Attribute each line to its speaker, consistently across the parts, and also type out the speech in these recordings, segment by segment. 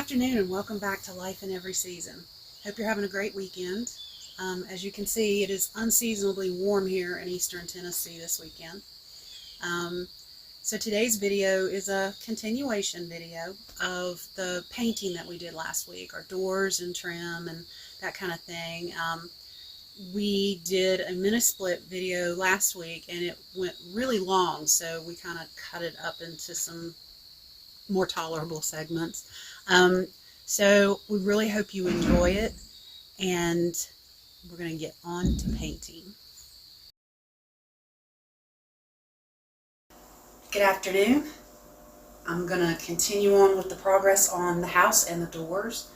Speaker 1: afternoon and welcome back to Life in Every Season. Hope you're having a great weekend. As you can see, it is unseasonably warm here in eastern Tennessee this weekend. So today's video is a continuation video of the painting that we did last week, our doors and trim and that kind of thing. We did a mini split video last week and it went really long, so we kind of cut it up into some more tolerable segments. So we really hope you enjoy it, and we're going to get on to painting. Good afternoon. I'm going to continue on with the progress on the house and the doors.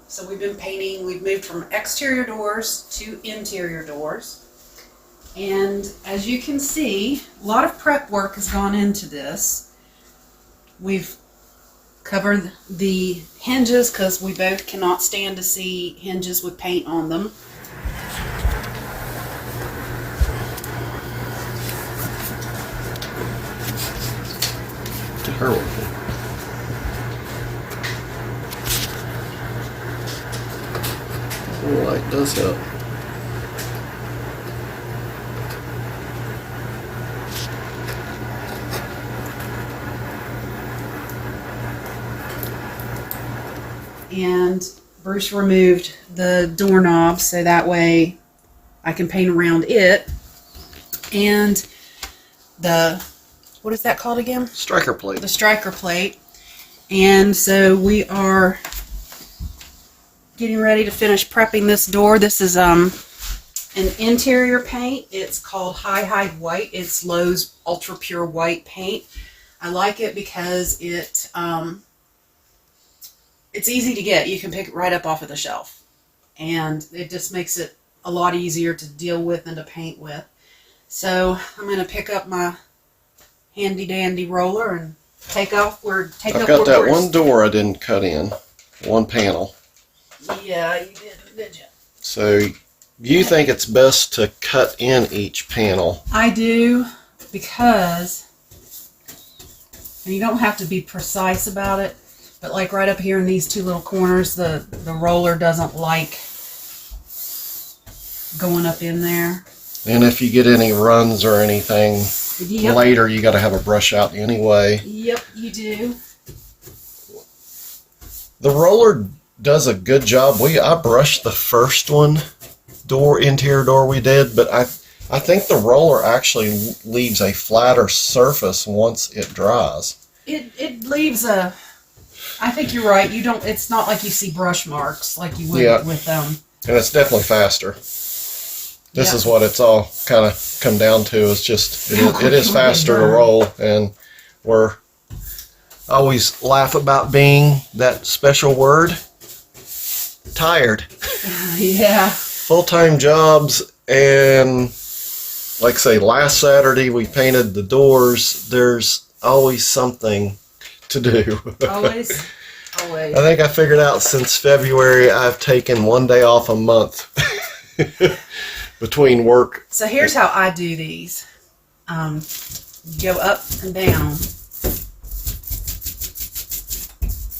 Speaker 1: So we've been painting, we've moved from exterior doors to interior doors. And as you can see, a lot of prep work has gone into this. We've covered the hinges because we both cannot stand to see hinges with paint on them.
Speaker 2: Terrible. The light does help.
Speaker 1: And Bruce removed the doorknob so that way I can paint around it. And the, what is that called again?
Speaker 2: Striker plate.
Speaker 1: The striker plate. And so we are getting ready to finish prepping this door. This is an interior paint. It's called High White. It's Lowe's Ultra Pure White paint. I like it because it's easy to get. You can pick it right up off of the shelf. And it just makes it a lot easier to deal with and to paint with. So I'm going to pick up my handy dandy roller and take off.
Speaker 2: I've got that one door I didn't cut in. One panel.
Speaker 1: Yeah, you did you?
Speaker 2: So you think it's best to cut in each panel?
Speaker 1: I do, because, and you don't have to be precise about it, but like right up here in these two little corners, the roller doesn't like going up in there.
Speaker 2: And if you get any runs or anything later, you got to have a brush out anyway.
Speaker 1: Yep, you do.
Speaker 2: The roller does a good job. I brushed the first interior door we did, but I think the roller actually leaves a flatter surface once it dries.
Speaker 1: It leaves a, I think you're right. It's not like you see brush marks like you would with them.
Speaker 2: And it's definitely faster. This is what it's all kind of come down to, is just it is faster to roll, and we're always laugh about being that special word, tired.
Speaker 1: Yeah.
Speaker 2: Full-time jobs, and like say last Saturday we painted the doors. There's always something to do.
Speaker 1: Always. Always.
Speaker 2: I think I figured out since February I've taken one day off a month between work.
Speaker 1: So here's how I do these. Go up and down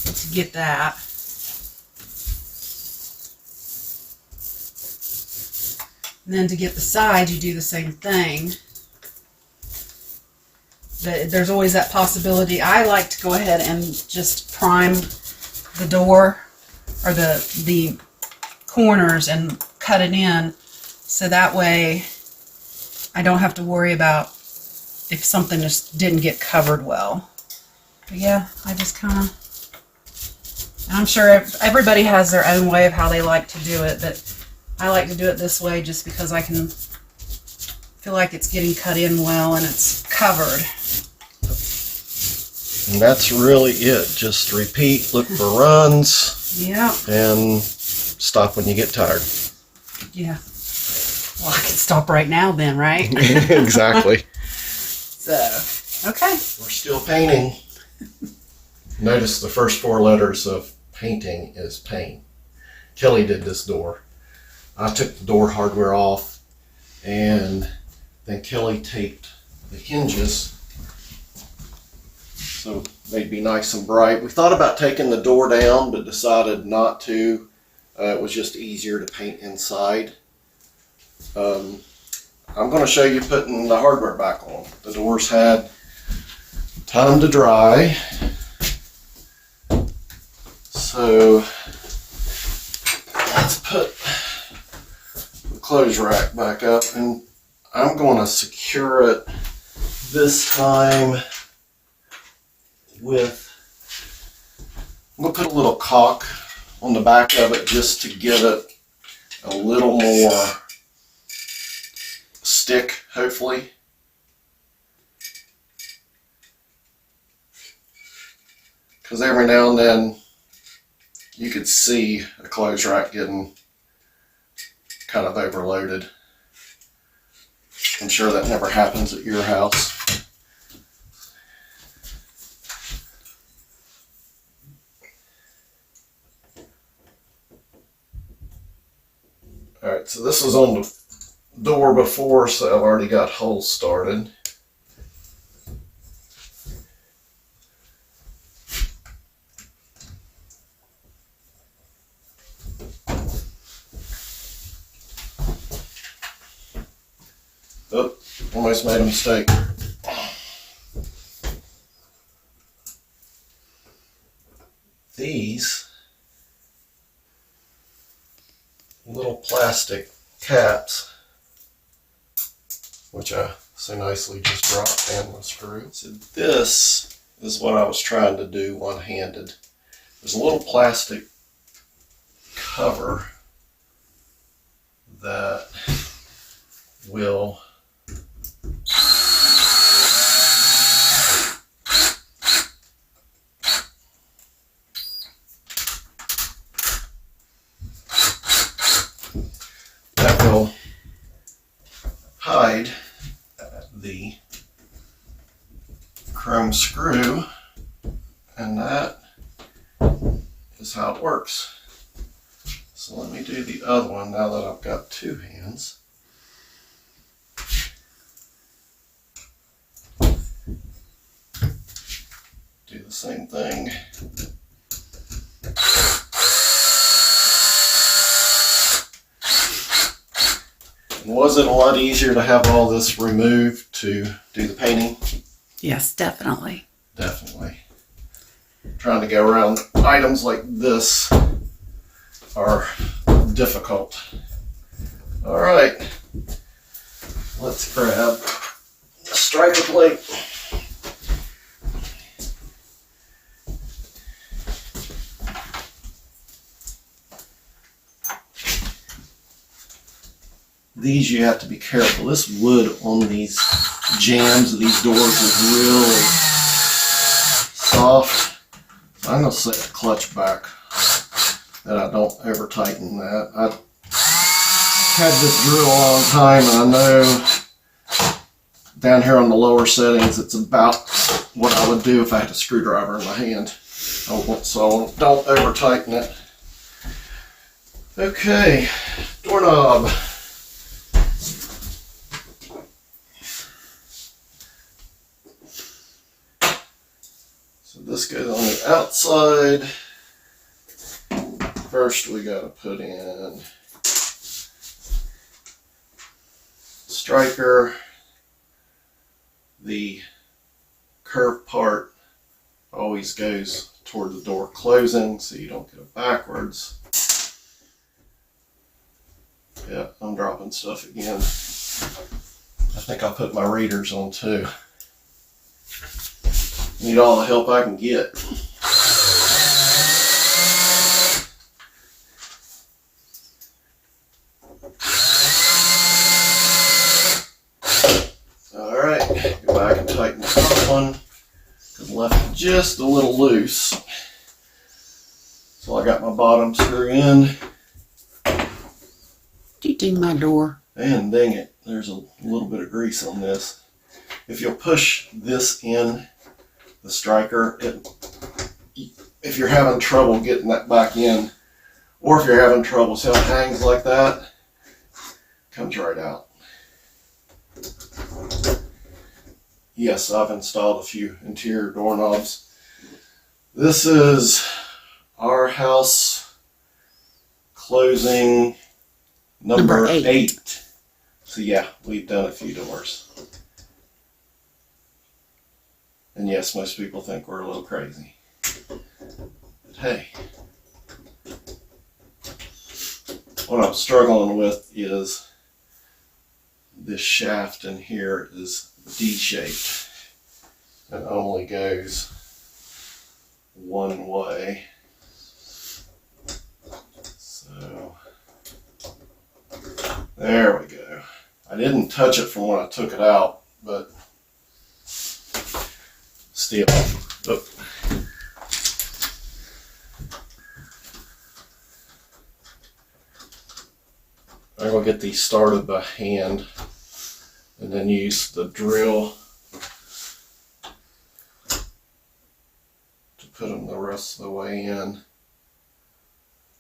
Speaker 1: to get that. And then to get the side, you do the same thing. But there's always that possibility. I like to go ahead and just prime the door or the corners and cut it in, so that way I don't have to worry about if something just didn't get covered well. But yeah, I just kind of, I'm sure everybody has their own way of how they like to do it, but I like to do it this way just because I can feel like it's getting cut in well and it's covered.
Speaker 2: And that's really it. Just repeat, look for runs, and stop when you get tired.
Speaker 1: Yeah. Well, I can stop right now then, right?
Speaker 2: Exactly.
Speaker 1: So, okay.
Speaker 2: We're still painting. Notice the first four letters of painting is paint. Kelly did this door. I took the door hardware off, and then Kelly taped the hinges so they'd be nice and bright. We thought about taking the door down, but decided not to. It was just easier to paint inside. I'm going to show you putting the hardware back on. The doors had time to dry. So let's put the clothes rack back up, and I'm going to secure it this time with, I'm going to put a little caulk on the back of it just to get it a little more stick, hopefully. Because every now and then you could see a clothes rack getting kind of overloaded. I'm sure that never happens at your house. Alright, so this was on the door before, so I've already got holes started. Oh, almost made a mistake. These little plastic caps, which I so nicely just dropped and the screw. So this is what I was trying to do one-handed. There's a little plastic cover that will hide the chrome screw, and that is how it works. So let me do the other one now that I've got two hands. Do the same thing. Was it a lot easier to have all this removed to do the painting?
Speaker 3: Yes, definitely.
Speaker 2: Definitely. Trying to go around items like this are difficult. All right, let's grab the striker plate. These you have to be careful. This wood on these jambs of these doors is really soft. I'm going to set the clutch back that I don't over tighten that. I've had this drill a long time, and I know down here on the lower settings it's about what I would do if I had a screwdriver in my hand. So don't over tighten it. Okay, doorknob. This goes on the outside. First we got to put in striker. The curved part always goes toward the door closing so you don't get it backwards. Yeah, I'm dropping stuff again. I think I'll put my readers on too. Need all the help I can get. All right, go back and tighten the top one because I left it just a little loose. So I got my bottom screw in.
Speaker 3: You ding my door.
Speaker 2: And dang it, there's a little bit of grease on this. If you'll push this in, the striker, if you're having trouble getting that back in, or if you're having trouble, see how it hangs like that? Comes right out. yes, I've installed a few interior doorknobs. This is our house closing number 8. So yeah, we've done a few doors. And yes, most people think we're a little crazy. But hey, what I'm struggling with is this shaft in here is D-shaped and only goes one way. So there we go. I didn't touch it from when I took it out, but still. Oh. I'm going to get these started by hand and then use the drill to put them the rest of the way in.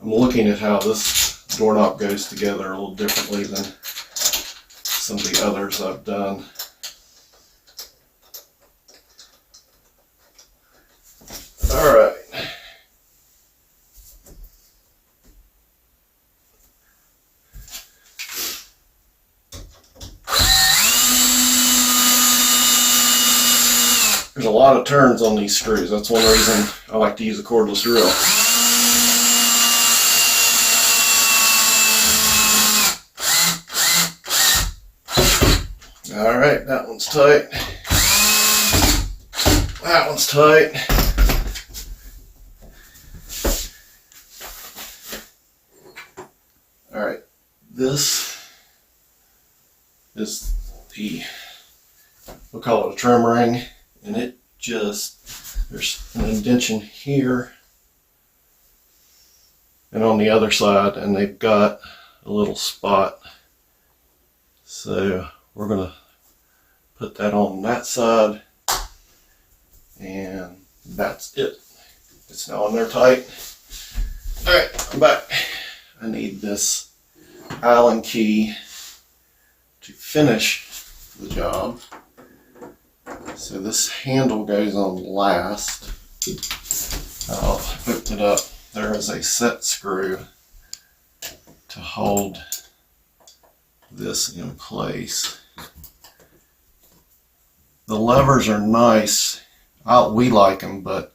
Speaker 2: I'm looking at how this doorknob goes together a little differently than some of the others I've done. All right. There's a lot of turns on these screws. That's one reason I like to use a cordless drill. All right, that one's tight. That one's tight. All right, this is we'll call it a trim ring, and it just, there's an indentation here and on the other side, and they've got a little spot. So we're gonna put that on that side, and that's it. It's now in there tight. All right, I'm back. I need this Allen key to finish the job. So this handle goes on last. I've hooked it up. There is a set screw to hold this in place. The levers are nice. We like them, but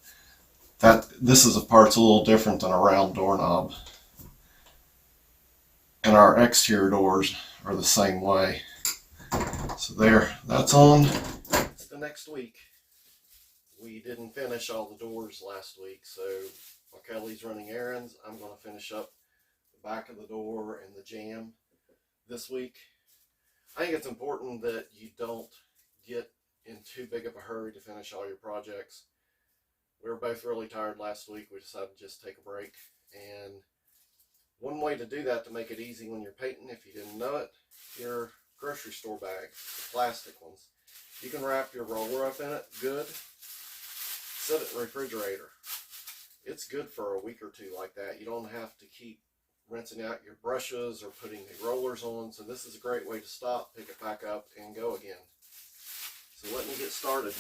Speaker 2: this is a part's a little different than a round doorknob. And our exterior doors are the same way. So there, that's on. It's the next week. We didn't finish all the doors last week, so while Kelly's running errands, I'm going to finish up the back of the door and the jamb this week. I think it's important that you don't get in too big of a hurry to finish all your projects. We were both really tired last week. We decided to just take a break, and one way to do that to make it easy when you're painting, if you didn't know it, your grocery store bags, the plastic ones. You can wrap your roller up in it good, set it in the refrigerator. It's good for a week or two like that. You don't have to keep rinsing out your brushes or putting the rollers on. So this is a great way to stop, pick it back up, and go again. So let me get started.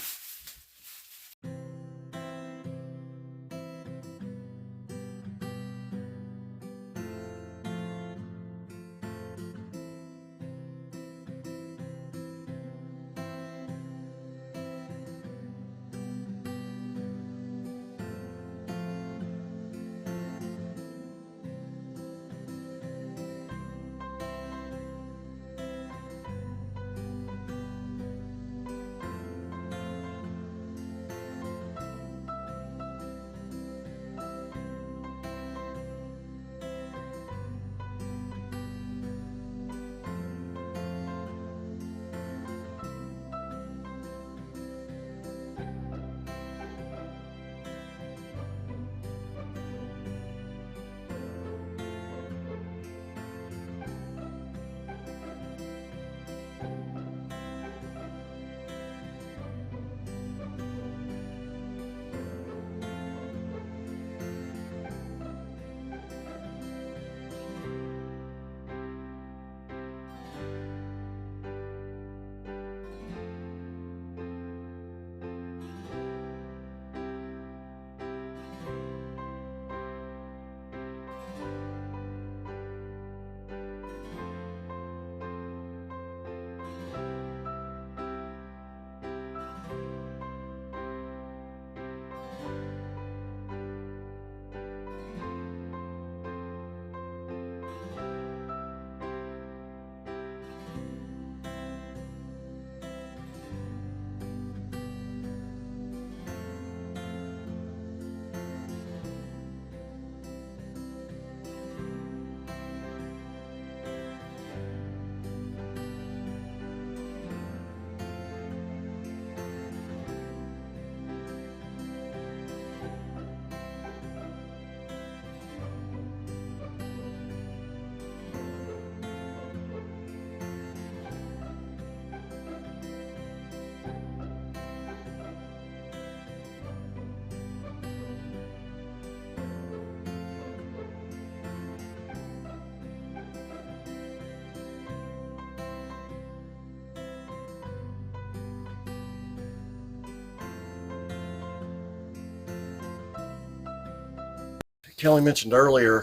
Speaker 2: Kelly mentioned earlier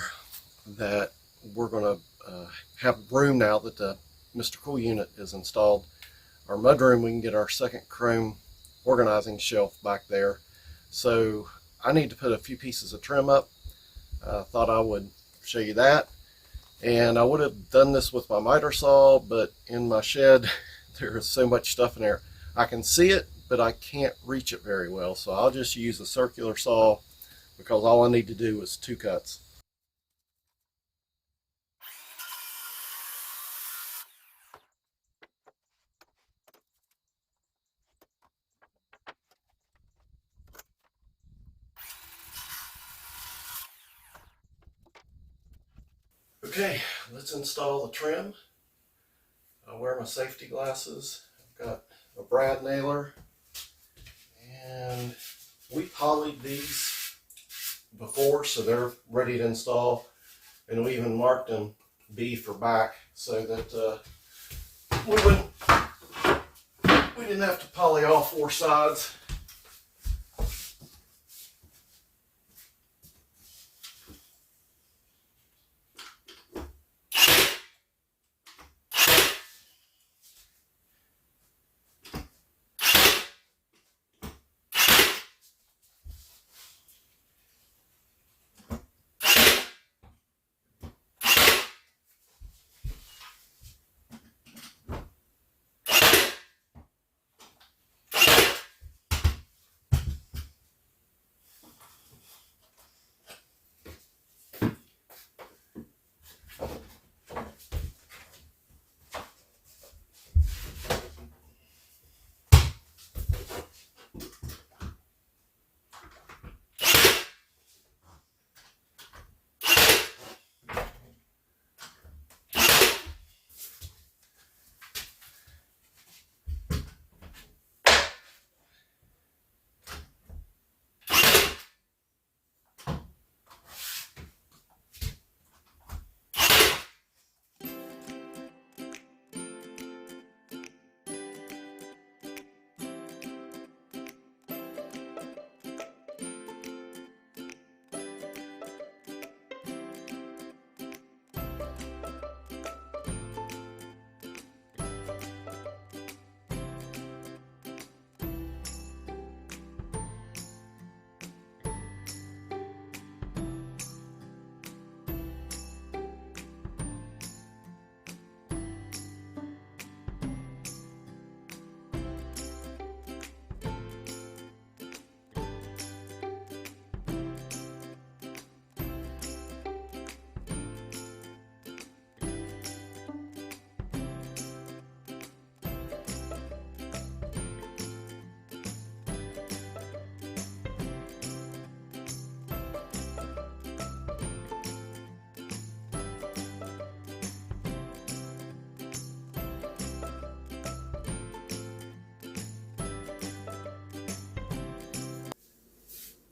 Speaker 2: that we're going to have room now that the Mr. Cool unit is installed. Our mudroom, we can get our second chrome organizing shelf back there. So I need to put a few pieces of trim up. Thought I would show you that. And I would have done this with my miter saw, but in my shed there is so much stuff in there. I can see it, but I can't reach it very well. So I'll just use a circular saw because all I need to do is 2 cuts. Okay, let's install the trim. I'll wear my safety glasses. I've got a brad nailer, and we polyed these before, so they're ready to install. And we even marked them B for back so that we didn't have to poly all 4 sides.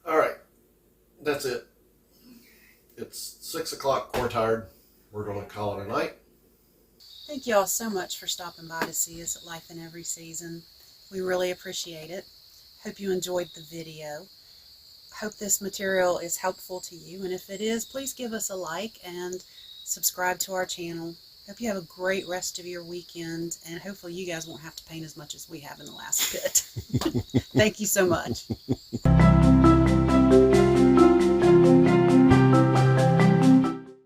Speaker 2: All right, that's it. It's 6 o'clock, we're tired. We're gonna call it a night.
Speaker 1: Thank you all so much for stopping by to see us at Life in Every Season. We really appreciate it. Hope you enjoyed the video. Hope this material is helpful to you, and if it is, please give us a like and subscribe to our channel. Hope you have a great rest of your weekend, and hopefully you guys won't have to paint as much as we have in the last bit. Thank you so much.